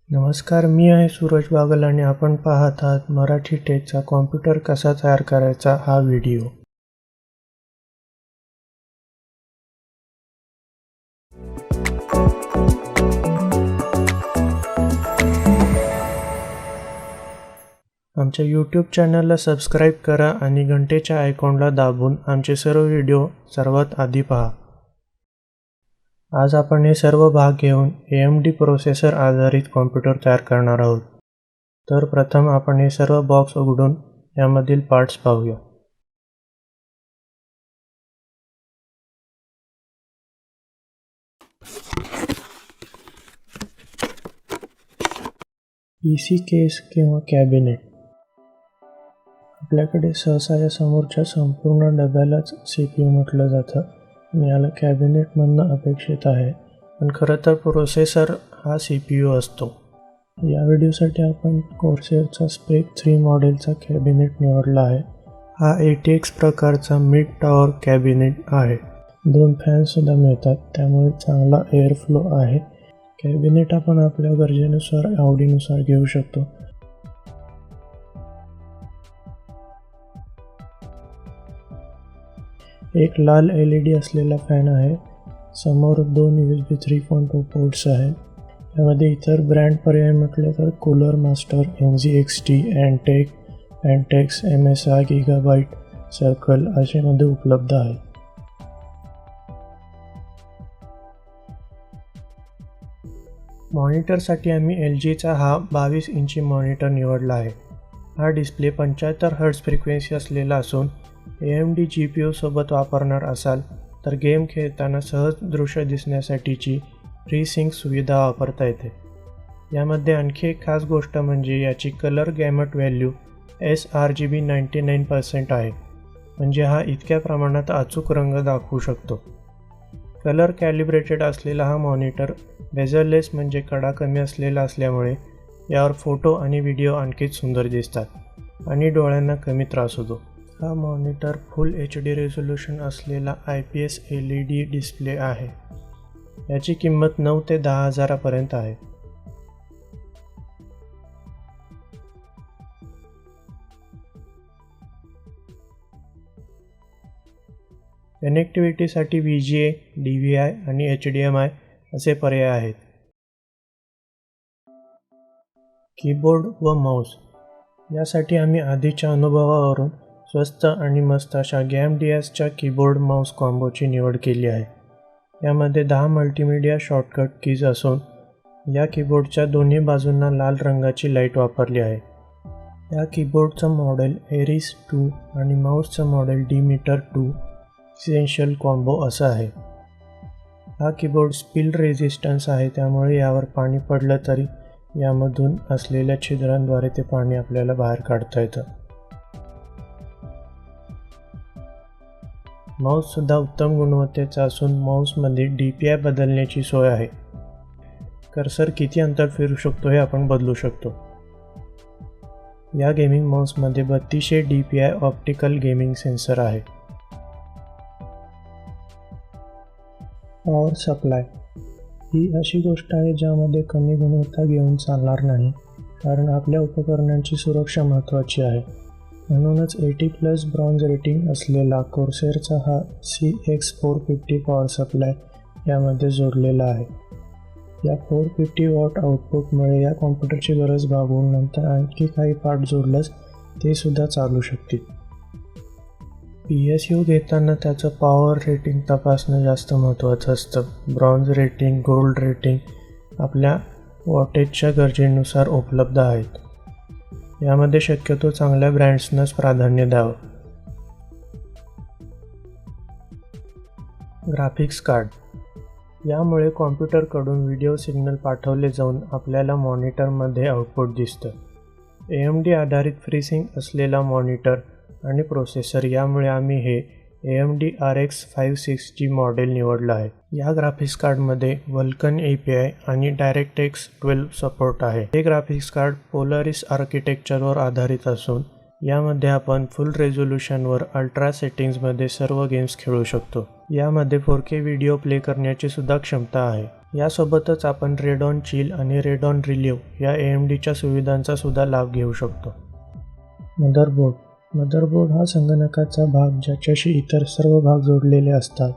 नमस्कार, मी आहे सूरज बागल आणि आपण पाहत आहात मराठी टेकचा कॉम्प्युटर कसा तयार करायचा हा व्हिडिओ. आमच्या यूट्यूब चॅनलला सबस्क्राईब करा आणि घंटेच्या आयकॉनला दाबून आमचे सर्व व्हिडिओ सर्वात आधी पहा. आज आपण हे सर्व भाग घेऊन AMD प्रोसेसर आधारित कॉम्प्युटर तयार करणार आहोत. तर प्रथम आपण हे सर्व बॉक्स उघडून यामधील पार्ट्स पाहूया. PC केस किंवा कॅबिनेट. आपल्याकडे सहसा या समोरच्या संपूर्ण डब्यालाच CPU म्हटलं जातं आणि याला कॅबिनेट म्हणणं अपेक्षित आहे, पण खरं तर प्रोसेसर हा CPU असतो. या व्हिडिओसाठी आपण कोर्सेरचा स्पेक 3 मॉडेलचा कॅबिनेट निवडला आहे. हा ATX प्रकारचा मिड टॉवर कॅबिनेट आहे. 2 फॅनसुद्धा मिळतात, त्यामुळे चांगला एअर फ्लो आहे. कॅबिनेट आपण आपल्या गरजेनुसार आवडीनुसार घेऊ शकतो. एक लाल LED असलेला फॅन आहे. समोर 2 USB 3.2 पोर्ट्स आहेत. यामध्ये इतर ब्रँड पर्याय म्हटले तर cooler master, NZXT, Antec, Pantex, MSI, Gigabyte, circle असे मध्ये उपलब्ध आहेत. मॉनिटरसाठी आम्ही LGचा हा 22 इंची मॉनिटर निवडला आहे. हा डिस्प्ले 75 हर्ट्झ फ्रिक्वेन्सी असलेला असून AMD GPU सोबत वापरणार असाल तर गेम खेळताना सहज दृश्य दिसण्यासाठीची FreeSync सुविधा वापरता येते. यामध्ये आणखी एक खास गोष्ट म्हणजे याची कलर गॅमट व्हॅल्यू sRGB 99% आहे, म्हणजे हा इतक्या प्रमाणात अचूक रंग दाखवू शकतो. कलर कॅलिब्रेटेड असलेला हा मॉनिटर बेझरलेस म्हणजे कडा कमी असलेला असल्यामुळे यावर फोटो आणि व्हिडिओ आणखीच सुंदर दिसतात आणि डोळ्यांना कमी त्रास होतो. हा मॉनिटर फुल HD रेझोल्यूशन असलेला IPS LED डिस्प्ले आहे. याची किंमत 9 ते 10 हजारापर्यंत आहे. कनेक्टिव्हिटीसाठी VGA, DVI आणि HDMI असे पर्याय आहेत. कीबोर्ड व माऊस. यासाठी आम्ही आधीच्या अनुभवावरून स्वस्त आणि मस्त अशा GameDSच्या कीबोर्ड माऊस कॉम्बोची निवड केली आहे. यामध्ये 10 मल्टीमीडिया शॉर्टकट कीज असून या कीबोर्डच्या दोन्ही बाजूंना लाल रंगाची लाईट वापरली आहे. या कीबोर्डचं मॉडेल एरिस 2 आणि माऊसचं मॉडेल डिमीटर 2 इसेन्शियल कॉम्बो असं आहे. हा कीबोर्ड स्पिल रेझिस्टन्स आहे, त्यामुळे यावर पाणी पडलं तरी यामधून असलेल्या छिद्रांद्वारे ते पाणी आपल्याला बाहेर काढता येतं. माऊससुद्धा उत्तम गुणवत्तेचा असून माऊसमध्ये DPI बदलण्याची सोय आहे. कर्सर किती अंतर फिरू शकतो हे आपण बदलू शकतो. या गेमिंग माऊसमध्ये 3200 DPI ऑप्टिकल गेमिंग सेन्सर आहे. Power supply. ही अशी गोष्ट आहे ज्यामध्ये कमी गुणवत्ता घेऊन चालणार नाही, कारण आपल्या उपकरणांची सुरक्षा महत्त्वाची आहे. म्हणूनच 80+ ब्रॉन्झ रेटिंग असलेला कोर्सेरचा हा CX450 पॉवर सप्लाय यामध्ये जोडलेला आहे. या 450 वॉट आउटपुटमुळे या कॉम्प्युटरची गरज भागवून नंतर आणखी काही पार्ट जोडल्यास ते सुद्धा चालू शकतील. PSU घेताना त्याचं पॉवर रेटिंग तपासणं जास्त महत्त्वाचं असतं. ब्रॉन्झ रेटिंग, गोल्ड रेटिंग आपल्या वॉटेजच्या गरजेनुसार उपलब्ध आहेत. यामध्ये शक्यतो चांगल्या ब्रँड्सनाच प्राधान्य द्यावं. Graphics card. यामुळे कॉम्प्युटरकडून व्हिडिओ सिग्नल पाठवले जाऊन आपल्याला मॉनिटरमध्ये आउटपुट दिसतं. AMD आधारित FreeSync असलेला मॉनिटर आणि प्रोसेसर, यामुळे आम्ही हे AMD RX 560 मॉडेल निवडलं आहे. या ग्राफिक्स कार्डमध्ये Vulkan API आणि DirectX 12 सपोर्ट आहे. हे ग्राफिक्स कार्ड पोलरिस आर्किटेक्चरवर आधारित असून यामध्ये आपण फुल रेझोल्यूशनवर अल्ट्रा सेटिंग्जमध्ये सर्व गेम्स खेळू शकतो. यामध्ये 4K व्हिडिओ प्ले करण्याची सुद्धा क्षमता आहे. यासोबतच आपण रेडॉन चिल आणि रेडॉन रिलीव्ह या AMDच्या सुविधांचा सुद्धा लाभ घेऊ शकतो. मदरबोर्ड हा संगणकाचा भाग ज्याच्याशी इतर सर्व भाग जोडलेले असतात.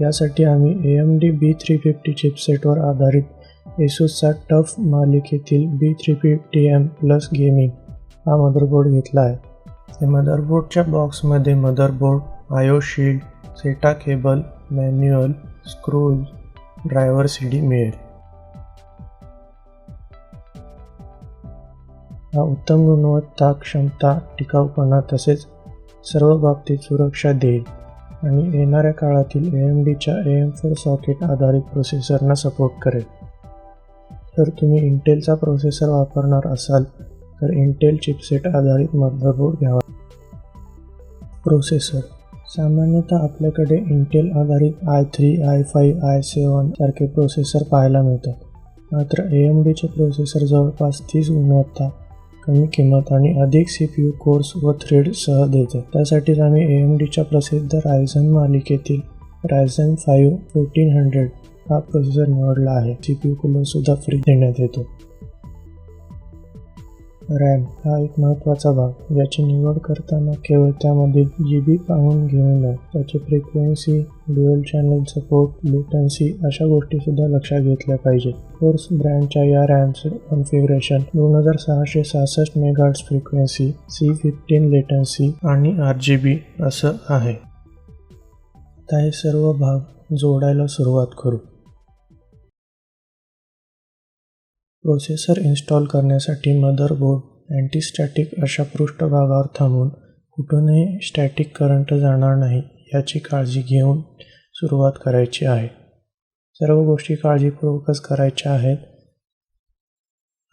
यासाठी आम्ही AMD B350 चिपसेटवर आधारित एसूसचा टफ मालिकेतील B350M प्लस गेमिंग हा मदरबोर्ड घेतला आहे. या मदरबोर्डच्या बॉक्समध्ये motherboard, IO shield, SATA cable, manual, screws, driver CD मिळेल. हा उत्तम गुणवत्ता, क्षमता, टिकाऊपणा तसेच सर्व बाबतीत सुरक्षा देईल आणि येणाऱ्या काळातील AMDच्या AM4 सॉकेट आधारित प्रोसेसरना सपोर्ट करेल. जर तुम्ही इंटेलचा प्रोसेसर वापरणार असाल तर इंटेल चिपसेट आधारित मदरबोर्ड घ्यावा. प्रोसेसर सामान्यतः आपल्याकडे इंटेल आधारित i3, i5, i7 सारखे प्रोसेसर पाहायला मिळतात. मात्र AMDचे प्रोसेसर जवळपास तीच गुणवत्ता, कमी किंमत आणि अधिक CPU कोर्स व थ्रेडसह देतात. त्यासाठीच आम्ही AMDच्या प्रसिद्ध रायझन मालिकेतील Ryzen 5 1400 हा प्रोसेसर निवडला आहे. CPU कूलर सुद्धा फ्री देण्यात येतो. रॅम हा एक महत्त्वाचा भाग. याची निवड करताना केवळ त्यामधील GB पाहून घेऊ नये. त्याची frequency, dual channel support, latency अशा गोष्टीसुद्धा लक्षात घेतल्या पाहिजेत. फोर्स ब्रँडच्या या रॅमचे configuration 2666 MHz frequency, C15 latency आणि RGB असं आहे. आता हे सर्व भाग जोडायला सुरुवात करू. प्रोसेसर इन्स्टॉल करण्यासाठी मदरबोर्ड, अँटीस्टॅटिक अशा पृष्ठभागावर थांबून कुठूनही स्टॅटिक करंट जाणार नाही याची काळजी घेऊन सुरुवात करायची आहे. सर्व गोष्टी काळजीपूर्वकच करायच्या आहेत.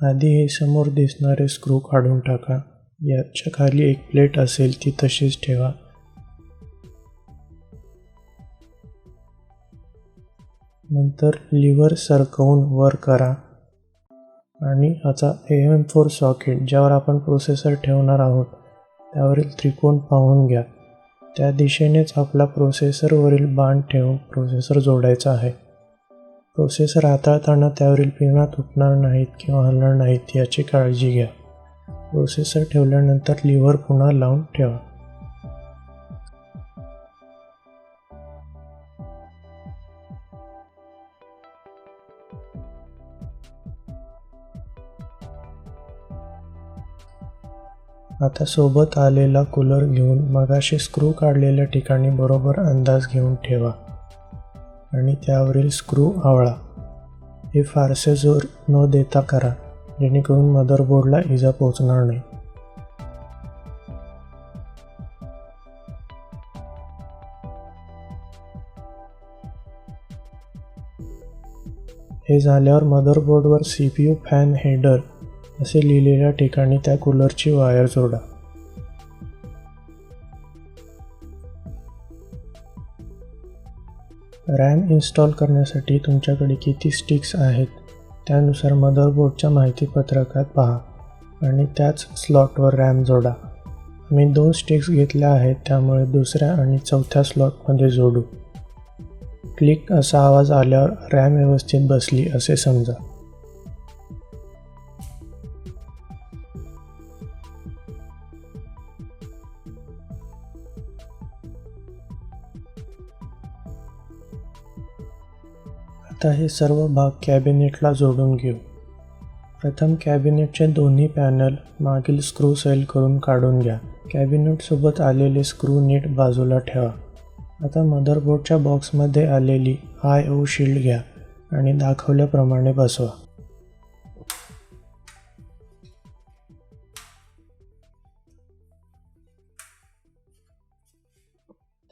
आधी हे समोर दिसणारे स्क्रू काढून टाका. याच्या खाली एक प्लेट असेल ती तशीच ठेवा. नंतर लिव्हर सरकवून वर करा आणि आता AM4 सॉकेट ज्यावर आपण प्रोसेसर ठेवणार आहोत त्यावरील त्रिकोण पाहून घ्या. त्या दिशेनेच आपला प्रोसेसरवरील बाण ठेवून प्रोसेसर जोडायचा आहे. प्रोसेसर हाताळताना त्यावरील पिना तुटणार नाहीत किंवा हलणार नाहीत याची काळजी घ्या. प्रोसेसर ठेवल्यानंतर लिव्हर पुन्हा लावून ठेवा. आता सोबत आलेला कूलर घेऊन मगाशी स्क्रू काढलेल्या ठिकाणी बरोबर अंदाज घेऊन ठेवा आणि त्यावरील स्क्रू आवळा. हे फारसे जोर न देता करा जेणेकरून मदरबोर्डला इजा पोहोचणार नाही. हे झाल्यावर मदरबोर्डवर CPU फॅन हेडर असे लिहिलेल्या ठिकाणी त्या कूलरची वायर जोडा. रॅम इन्स्टॉल करण्यासाठी तुमच्याकडे किती स्टिक्स आहेत त्यानुसार मदरबोर्डच्या माहितीपत्रकात पहा आणि त्याच स्लॉटवर रॅम जोडा. मी 2 स्टिक्स घेतल्या आहेत त्यामुळे दुसऱ्या आणि चौथ्या स्लॉटमध्ये जोडू. क्लिक असा आवाज आल्यावर रॅम व्यवस्थित बसली असे समजा. आता हे सर्व भाग कॅबिनेटला जोडून घेऊ. प्रथम कॅबिनेटचे दोन्ही पॅनल मागील स्क्रू सैल करून काढून घ्या. कॅबिनेटसोबत आलेले स्क्रू नीट बाजूला ठेवा. आता मदरबोर्डच्या बॉक्समध्ये आलेली IO शील्ड घ्या आणि दाखवल्याप्रमाणे बसवा.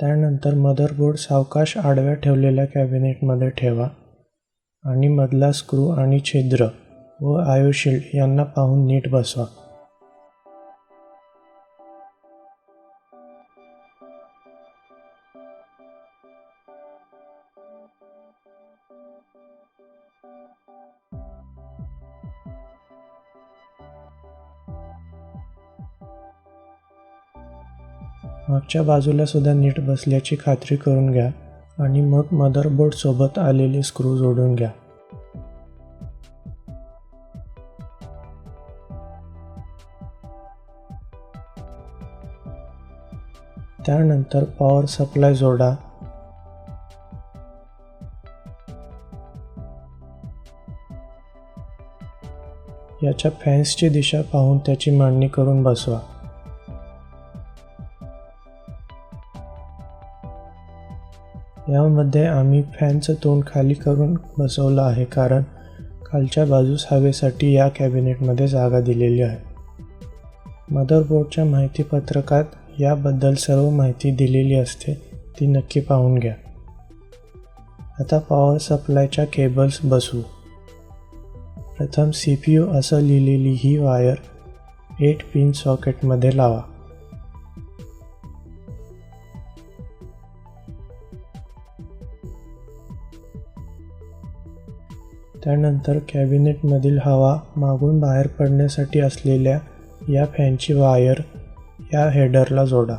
त्यानंतर मदरबोर्ड सावकाश आडव्या ठेवलेल्या कॅबिनेटमध्ये ठेवा आणि मधला स्क्रू आणि छिद्र व IO शील्ड यांना पाहून नीट बसवा. मागच्या बाजूला सुद्धा नीट बसल्याची खात्री करून घ्या आणि मग मदरबोर्ड सोबत आलेले स्क्रू जोडून घ्या. त्यानंतर पॉवर सप्लाय जोडा. याच्या फॅन्सची दिशा पाहून त्याची मांडणी करून बसवा. यामध्ये आम्ही फॅनचं तोंड खाली करून बसवलं आहे, कारण खालच्या बाजूस हवेसाठी या कॅबिनेटमध्ये जागा दिलेली आहे. मदरबोर्डच्या माहितीपत्रकात याबद्दल सर्व माहिती दिलेली असते, ती नक्की पाहून घ्या. आता पॉवर सप्लायच्या केबल्स बसवू. प्रथम CPU असं लिहिलेली ही वायर 8 पिन सॉकेटमध्ये लावा. त्यानंतर कॅबिनेटमधील हवा मागून बाहेर पडण्यासाठी असलेल्या या फॅनची वायर या हेडरला जोडा.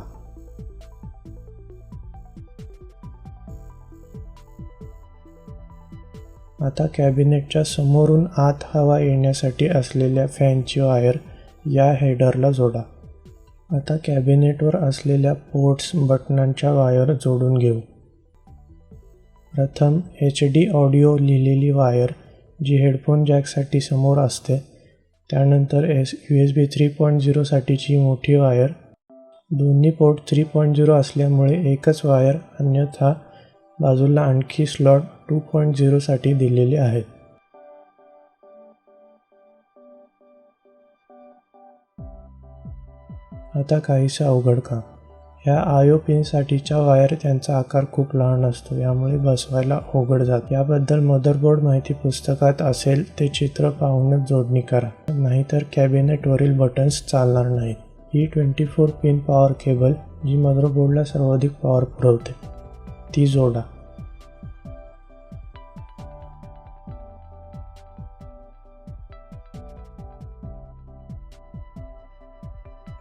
आता कॅबिनेटच्या समोरून आत हवा येण्यासाठी असलेल्या फॅनची वायर या हेडरला जोडा. आता कॅबिनेटवर असलेल्या पोर्ट्स बटनांच्या वायर जोडून घेऊ. प्रथम HD ऑडिओ लिहिलेली वायर जी हेडफोन जॅकसाठी समोर असते, त्यानंतर USB 3.0 साठीची मोठी वायर. दोन्ही पोर्ट 3.0 असल्यामुळे एकच वायर, अन्यथा बाजूला आणखी स्लॉट 2.0 साठी दिलेले आहेत. आता काहीसं अवघड काम. ह्या IO पिनसाठीच्या वायर त्यांचा आकार खूप लहान असतो, यामुळे बसवायला अवघड जाते. याबद्दल मदरबोर्ड माहिती पुस्तकात असेल ते चित्र पाहूनच जोडणी करा, नाहीतर कॅबिनेटवरील बटन्स चालणार नाहीत. ही 24 पिन पॉवर केबल जी मदरबोर्डला सर्वाधिक पॉवर पुरवते ती जोडा.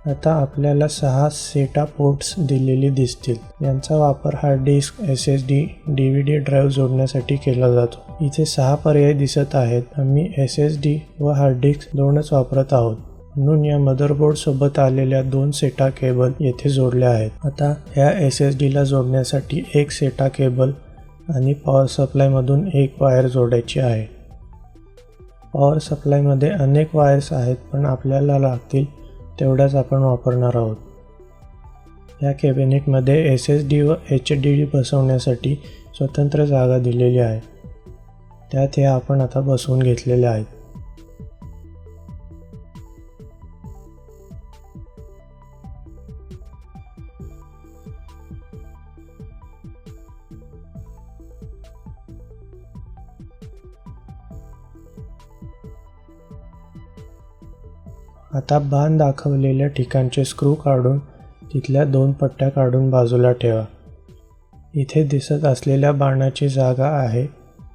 आता आपल्याला 6 SATA पोर्ट्स दिलेली दिसतील. यांचा वापर hard disk, SSD, DVD drive जोडण्यासाठी केला जातो. इथे 6 पर्याय दिसत आहेत. आम्ही SSD व हार्ड डिस्क दोनच वापरत आहोत, म्हणून या मदरबोर्ड सोबत आलेल्या 2 SATA केबल येथे जोडल्या आहेत. आता ह्या SSDला जोडण्यासाठी एक SATA केबल आणि पॉवर सप्लायमधून एक वायर जोडायची आहे. पॉवर सप्लायमध्ये अनेक वायर्स आहेत, पण आपल्याला लागतील तेवढ्याच आपण वापरणार आहोत. या कॅबिनेटमध्ये SSD व HDD बसवण्यासाठी स्वतंत्र जागा दिलेली आहे, त्यात हे आपण आता बसवून घेतलेले आहेत. आता बाण दाखवलेल्या ठिकाणचे स्क्रू काढून तिथल्या 2 पट्ट्या काढून बाजूला ठेवा. इथे दिसत असलेल्या बाणाची जागा आहे,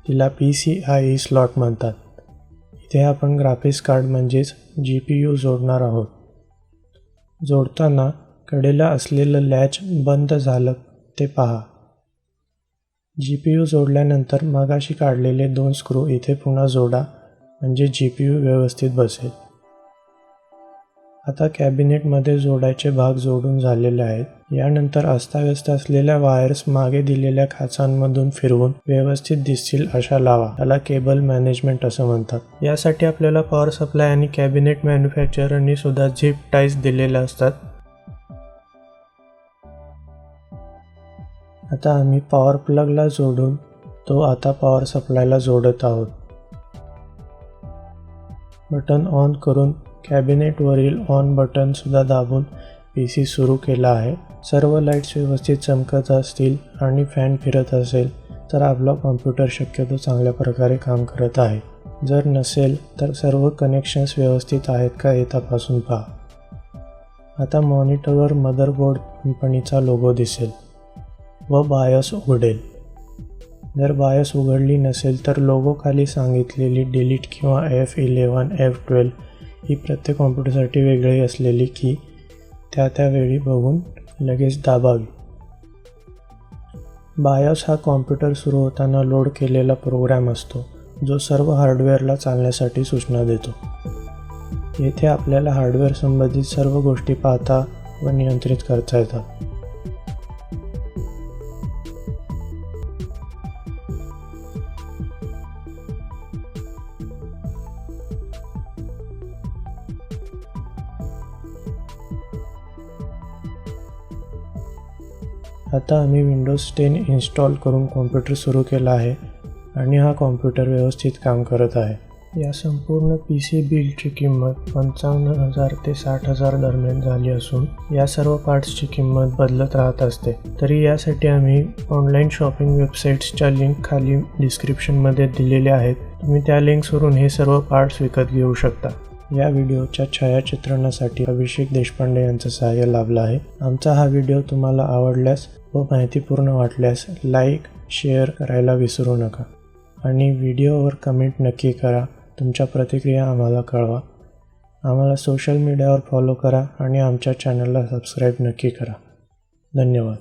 तिला PCIe स्लॉट म्हणतात. इथे आपण ग्राफिक्स कार्ड म्हणजेच GPU जोडणार आहोत. जोडताना कडेला असलेलं लॅच बंद झालं ते पहा. GPU जोडल्यानंतर मगाशी काढलेले 2 स्क्रू इथे पुन्हा जोडा, म्हणजे GPU व्यवस्थित बसेल. आता कॅबिनेटमध्ये जोडायचे भाग जोडून झालेले आहेत. यानंतर अस्ताव्यस्त असलेल्या वायर्स मागे दिलेल्या खाचांमधून फिरवून व्यवस्थित दिसतील अशा लावा. याला केबल मॅनेजमेंट असं म्हणतात. यासाठी आपल्याला पॉवर सप्लाय आणि कॅबिनेट मॅन्युफॅक्चररनी सुद्धा झिप टाईज दिलेल्या असतात. आता आम्ही पॉवर प्लगला जोडून तो आता पॉवर सप्लायला जोडत आहोत. बटन ऑन करून कॅबिनेटवरील ऑन बटन सुद्धा दाबून PC सुरू केला आहे. सर्व लाईट्स व्यवस्थित चमकत असतील आणि फॅन फिरत असेल तर आपला कॉम्प्युटर शक्यतो चांगल्या प्रकारे काम करत आहे. जर नसेल तर सर्व कनेक्शन्स व्यवस्थित आहेत का हे तपासून पहा. आता मॉनिटरवर मदरबोर्ड कंपनीचा लोगो दिसेल व बायोस उघडेल. जर बायोस उघडली नसेल तर लोगो खाली सांगितलेली डिलीट किंवा F11, F12 ही प्रत्येक कॉम्प्युटरसाठी वेगळी असलेली की त्यावेळी बघून लगेच दाबावी. बायोस हा कॉम्प्युटर सुरू होताना लोड केलेला प्रोग्राम असतो, जो सर्व हार्डवेअरला चालण्यासाठी सूचना देतो. येथे आपल्याला हार्डवेअर संबंधित सर्व गोष्टी पाहता व नियंत्रित करता येतात. आता आम्ही विंडोज 10 इन्स्टॉल करून कॉम्प्युटर सुरू केला आहे आणि हा कॉम्प्युटर व्यवस्थित काम करत आहे. या संपूर्ण PC बिल्डची किंमत 55,000 ते 60,000 दरम्यान झाली असून या सर्व पार्ट्सची किंमत बदलत राहत असते. तरी यासाठी आम्ही ऑनलाईन शॉपिंग वेबसाईट्सच्या लिंक खाली डिस्क्रिप्शनमध्ये दिलेल्या आहेत. तुम्ही त्या लिंक्सवरून हे सर्व पार्ट्स विकत घेऊ शकता. या व्हिडिओच्या छायाचित्रणासाठी अभिषेक देशपांडे यांचं सहाय्य लाभलं आहे. आमचा हा व्हिडिओ तुम्हाला आवडल्यास व माहितीपूर्ण वाटल्यास लाईक, शेअर करायला विसरू नका आणि व्हिडिओवर कमेंट नक्की करा. तुमच्या प्रतिक्रिया आम्हाला कळवा. आम्हाला सोशल मीडियावर फॉलो करा आणि आमच्या चॅनलला सबस्क्राईब नक्की करा. धन्यवाद.